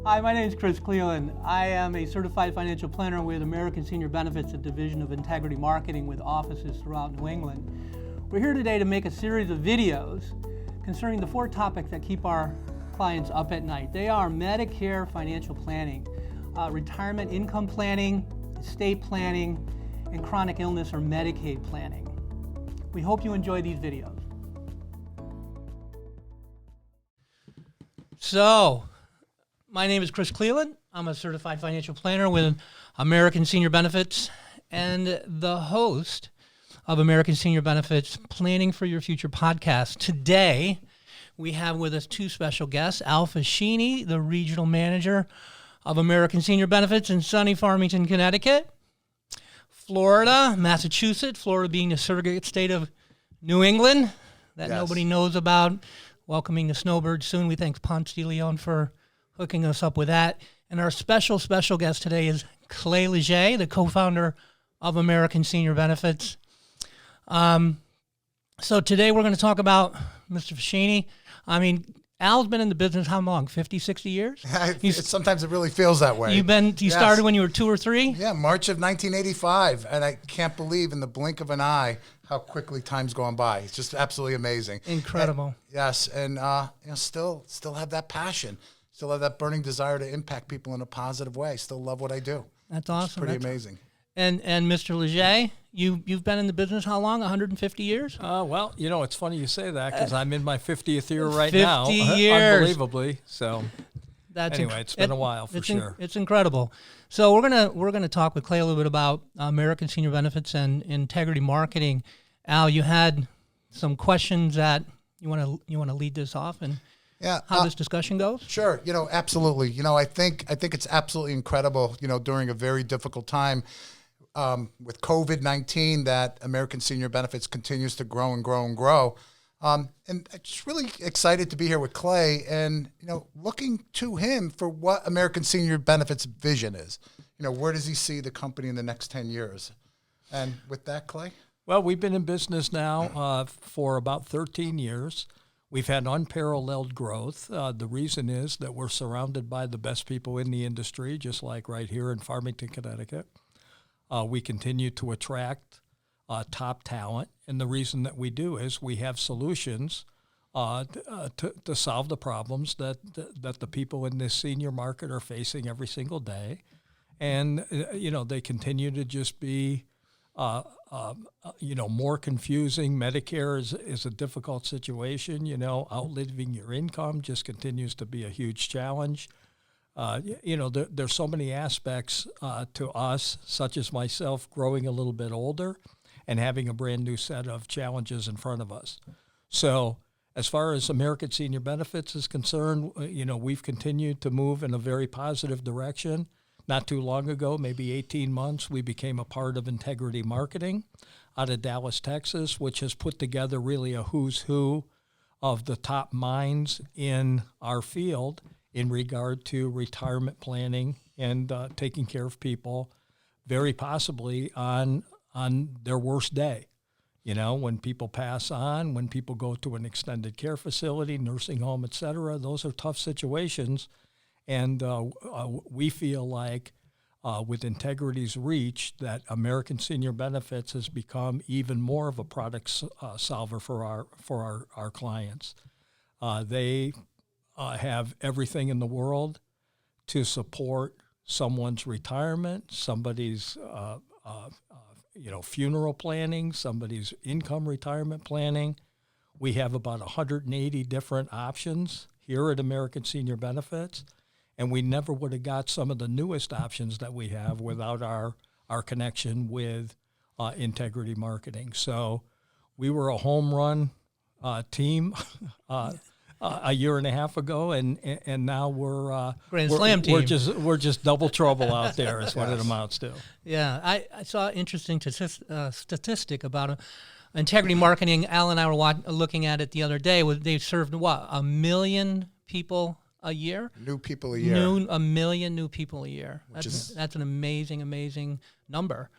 Hi, my name is Chris Cleland. I am a certified financial planner with American Senior Benefits, a division of integrity marketing with offices throughout New England. We're here today to make a series of videos concerning the 4 topics that keep our clients up at night. They are Medicare financial planning, retirement income planning, estate planning, and chronic illness or Medicaid planning. We hope you enjoy these videos. So, my name is Chris Cleland. I'm a certified financial planner with American Senior Benefits and the host of American Senior Benefits Planning for Your Future podcast. Today, we have with us 2 special guests, Al Fashini, the regional manager of American Senior Benefits in sunny Farmington, Connecticut, Florida, Massachusetts, Florida being the surrogate state of New England that nobody knows about, welcoming the snowbirds soon. We thank Ponce de Leon for hooking us up with that. And our special guest today is Clay Legeyt, the co-founder of American Senior Benefits. So today we're going to talk about Mr. Fashini. I mean, Al's been in the business how long? 50, 60 years? Sometimes it really feels that way. You started when you were 2 or 3? Yeah, March of 1985. And I can't believe in the blink of an eye how quickly time's gone by. It's just absolutely amazing. Incredible. And still have that passion. Still have that burning desire to impact people in a positive way. Still love what I do. That's awesome. It's pretty amazing. And Mr. Legeyt, you've been in the business how long? 150 years? Well, you know, it's funny you say that because I'm in my 50th year right now. 50 years. Unbelievably. So anyway, it's been a while for sure. It's incredible. So we're gonna talk with Clay a little bit about American Senior Benefits and integrity marketing. Al, you had some questions that you want to lead this off and how this discussion goes? Sure. Absolutely. I think it's absolutely incredible, during a very difficult time with COVID-19 that American Senior Benefits continues to grow and grow and grow. And I'm just really excited to be here with Clay and, looking to him for what American Senior Benefits vision is. Where does he see the company in the next 10 years? And with that, Clay? Well, we've been in business now for about 13 years. We've had unparalleled growth. The reason is that we're surrounded by the best people in the industry, just like right here in Farmington, Connecticut. We continue to attract top talent, and the reason that we do is we have solutions to solve the problems that the people in this senior market are facing every single day. And, they continue to just be more confusing. Medicare is a difficult situation. Outliving your income just continues to be a huge challenge. There's so many aspects to us, such as myself growing a little bit older and having a brand new set of challenges in front of us. So as far as American Senior Benefits is concerned, we've continued to move in a very positive direction. Not too long ago, maybe 18 months, we became a part of Integrity Marketing out of Dallas, Texas, which has put together really a who's who of the top minds in our field in regard to retirement planning and taking care of people, very possibly on their worst day. When people pass on, when people go to an extended care facility, nursing home, et cetera, those are tough situations. And we feel like with Integrity's reach that American Senior Benefits has become even more of a product solver for our clients. They have everything in the world to support someone's retirement, somebody's funeral planning, somebody's income retirement planning. We have about 180 different options here at American Senior Benefits. And we never would have got some of the newest options that we have without our connection with Integrity Marketing. So we were a home run team a year and a half ago, and now we're Grand Slam team. We're just double trouble out there is what it amounts to. Yeah, I saw an interesting statistic about Integrity Marketing. Al and I were looking at it the other day. They've served 1 million people a year? New people a year. 1 million new people a year. That's an amazing, amazing number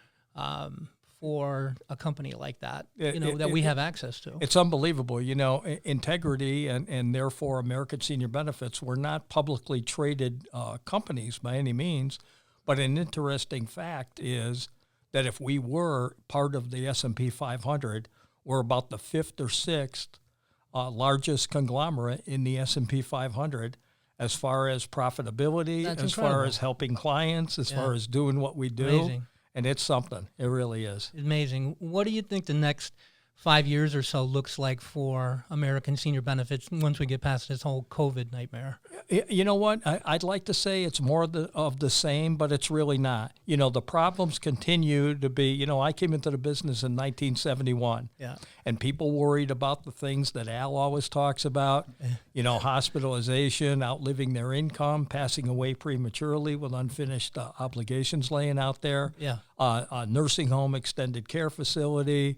for a company like that, It- that it- we have access to. It's unbelievable. Integrity and therefore American Senior Benefits, we're not publicly traded companies by any means, but an interesting fact is that if we were part of the S&P 500, we're about the fifth or sixth largest conglomerate in the S&P 500 as far as profitability, That's as incredible. far as helping clients, as far as doing what we do. Amazing. And it's something. It really is. Amazing. What do you think the next 5 years or so looks like for American Senior Benefits once we get past this whole COVID nightmare? You know what? I'd like to say it's more of the same, but it's really not. The problems continue to be, I came into the business in 1971. Yeah. And people worried about the things that Al always talks about, hospitalization, outliving their income, passing away prematurely with unfinished obligations laying out there, Yeah. a nursing home, extended care facility,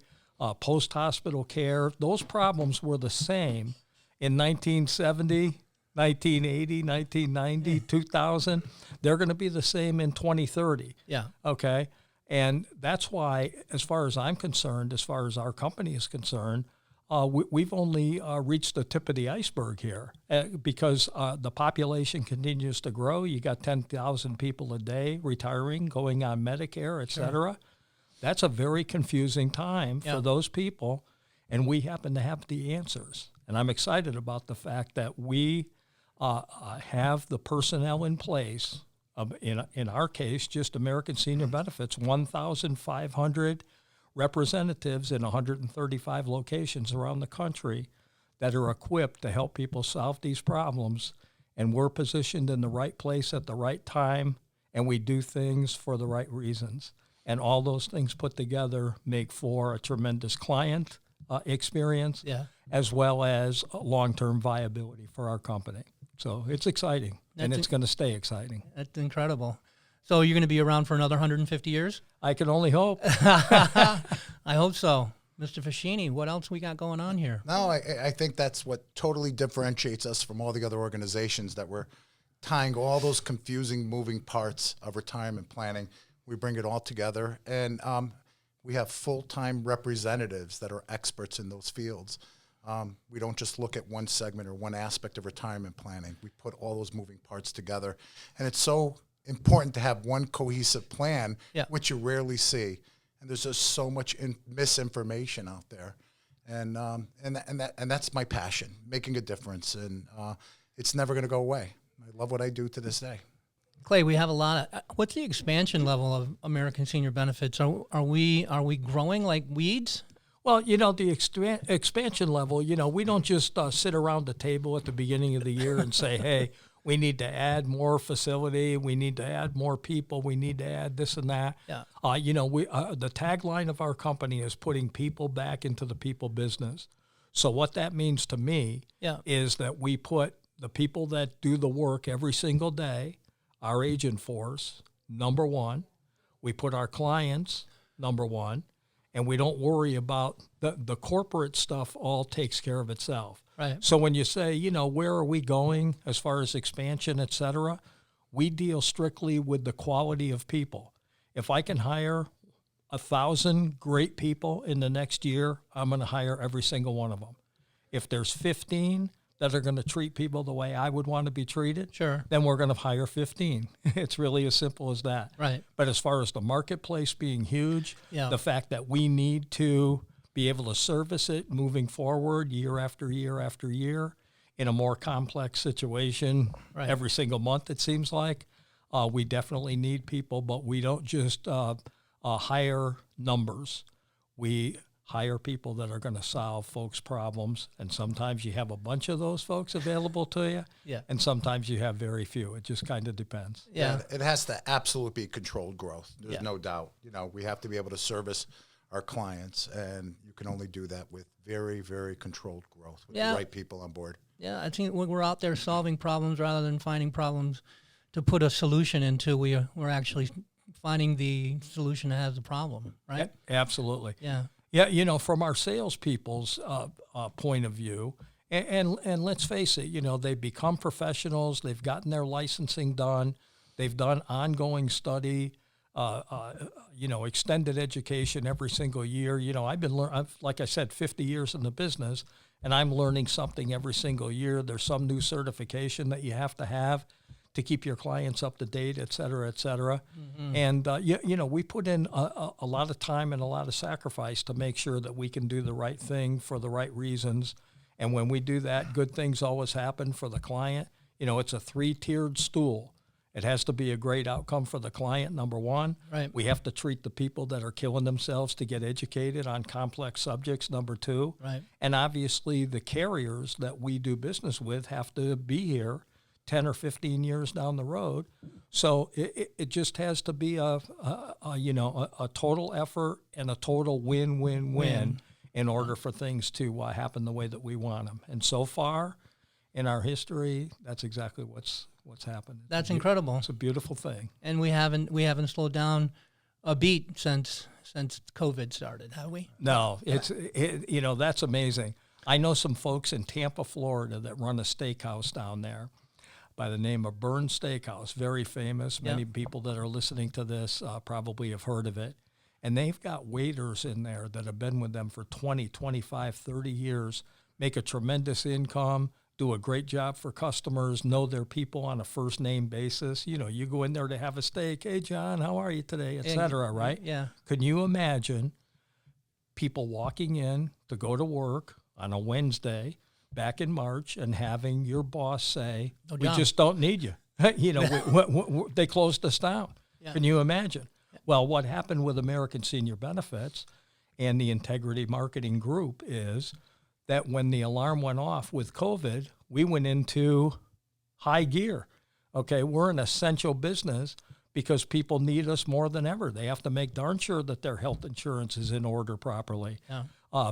post-hospital care. Those problems were the same in 1970, 1980, 1990, 2000. They're going to be the same in 2030. Yeah. Okay. And that's why, as far as I'm concerned, as far as our company is concerned, we've only reached the tip of the iceberg here because the population continues to grow. You got 10,000 people a day retiring, going on Medicare, et cetera. That's a very confusing time for those people, and we happen to have the answers. And I'm excited about the fact that we have the personnel in place. In our case, just American Senior Benefits, 1,500 representatives in 135 locations around the country that are equipped to help people solve these problems. And we're positioned in the right place at the right time, and we do things for the right reasons. And all those things put together make for a tremendous client experience, as well as long-term viability for our company. So it's exciting, and it's going to stay exciting. That's incredible. So you're going to be around for another 150 years? I can only hope. I hope so. Mr. Fascini, what else we got going on here? No, I think that's what totally differentiates us from all the other organizations, that we're tying all those confusing moving parts of retirement planning. We bring it all together, and we have full-time representatives that are experts in those fields. We don't just look at one segment or one aspect of retirement planning. We put all those moving parts together, and it's so important to have one cohesive plan, which you rarely see. And there's just so much misinformation out there, and that's my passion, making a difference, and it's never going to go away. I love what I do to this day. Clay, we have a lot of. What's the expansion level of American Senior Benefits? Are we growing like weeds? Well, the expansion level, we don't just sit around the table at the beginning of the year and say, hey, we need to add more facility, we need to add more people, we need to add this and that. Yeah. The tagline of our company is putting people back into the people business. So what that means to me is that we put the people that do the work every single day, our agent force, number one. We put our clients, number one. And we don't worry about the corporate stuff. All takes care of itself. Right. So when you say, where are we going as far as expansion, et cetera, we deal strictly with the quality of people. If I can hire 1,000 great people in the next year, I'm going to hire every single one of them. If there's 15 that are going to treat people the way I would want to be treated, then we're going to hire 15. It's really as simple as that. Right. But as far as the marketplace being huge, the fact that we need to be able to service it moving forward year after year after year in a more complex situation every single month, it seems like, we definitely need people, but we don't just hire numbers. We hire people that are going to solve folks' problems, and sometimes you have a bunch of those folks available to you, and sometimes you have very few. It just kind of depends. It has to absolutely be controlled growth. There's no doubt. We have to be able to service our clients, and you can only do that with very, very controlled growth with the right people on board. Yeah, I think when we're out there solving problems rather than finding problems to put a solution into, we're actually finding the solution that has the problem, right? Absolutely. Yeah. Yeah, from our salespeople's point of view, and let's face it, they've become professionals, they've gotten their licensing done, they've done ongoing study, extended education every single year. I've, like I said, 50 years in the business, and I'm learning something every single year. There's some new certification that you have to keep your clients up to date, et cetera, et cetera. Mm-hmm. And, we put in a lot of time and a lot of sacrifice to make sure that we can do the right thing for the right reasons. And when we do that, good things always happen for the client. It's a 3-tiered stool. It has to be a great outcome for the client, number one. Right. We have to treat the people that are killing themselves to get educated on complex subjects, number two. Right. And obviously the carriers that we do business with have to be here 10 or 15 years down the road. So it just has to be a total effort and a total win-win-win in order for things to happen the way that we want them. And so far in our history, that's exactly what's happened. That's incredible. It's a beautiful thing. And we haven't slowed down a beat since COVID started, have we? No, that's amazing. I know some folks in Tampa, Florida that run a steakhouse down there by the name of Burns Steakhouse, very famous. Many people that are listening to this probably have heard of it. And they've got waiters in there that have been with them for 20, 25, 30 years, make a tremendous income, do a great job for customers, know their people on a first-name basis. You go in there to have a steak. Hey, John, how are you today, et cetera, right? Yeah. Can you imagine people walking in to go to work on a Wednesday back in March and having your boss say, we just don't need you. They closed us down. Yeah. Can you imagine? Yeah. Well, what happened with American Senior Benefits and the Integrity Marketing Group is that when the alarm went off with COVID, we went into high gear. Okay, we're an essential business because people need us more than ever. They have to make darn sure that their health insurance is in order properly. Yeah.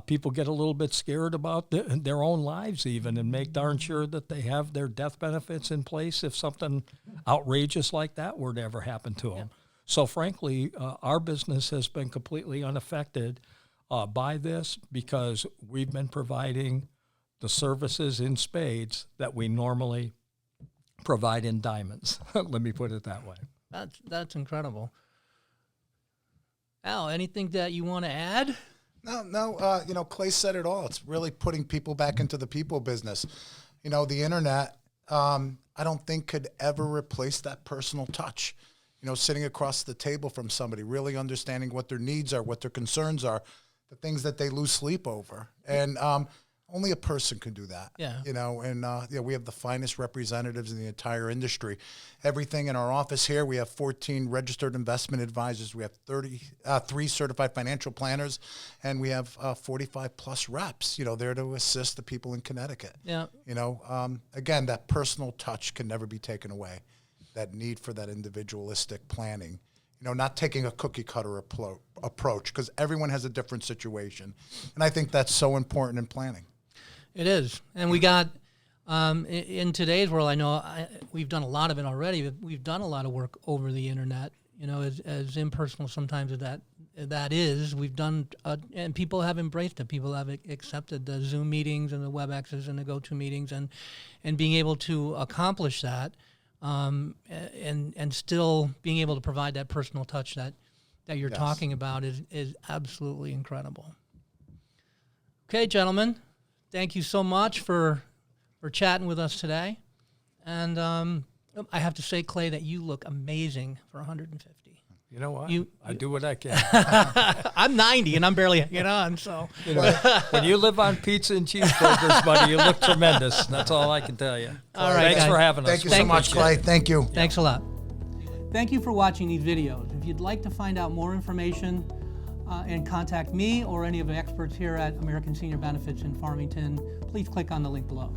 People get a little bit scared about their own lives even, and make darn sure that they have their death benefits in place if something outrageous like that were to ever happen to them. So frankly, our business has been completely unaffected by this because we've been providing the services in spades that we normally provide in diamonds. Let me put it that way. That's incredible. Al, anything that you want to add? No. Clay said it all. It's really putting people back into the people business. The internet, I don't think could ever replace that personal touch. Sitting across the table from somebody, really understanding what their needs are, what their concerns are, the things that they lose sleep over. And only a person can do that. Yeah. We have the finest representatives in the entire industry. Everything in our office here, we have 14 registered investment advisors. We have 3 certified financial planners, and we have 45 plus reps, there to assist the people in Connecticut. Yeah. Again, that personal touch can never be taken away. That need for that individualistic planning. Not taking a cookie cutter approach, because everyone has a different situation. And I think that's so important in planning. It is. And we got, in today's world, I know we've done a lot of it already, but we've done a lot of work over the internet, as impersonal sometimes as that is. We've done, and people have embraced it. People have accepted the Zoom meetings and the WebExes and the GoToMeetings, and being able to accomplish that. And still being able to provide that personal touch that you're talking about is absolutely incredible. Okay, gentlemen, thank you so much for chatting with us today. And I have to say, Clay, that you look amazing for 150. You know what? I do what I can. I'm 90 and I'm barely hanging on. So when you live on pizza and cheeseburgers, buddy, you look tremendous. That's all I can tell you. All right, thanks for having us. Thank you so much, Clay. Thank you. Thanks a lot. Thank you for watching these videos. If you'd like to find out more information and contact me or any of the experts here at American Senior Benefits in Farmington, please click on the link below.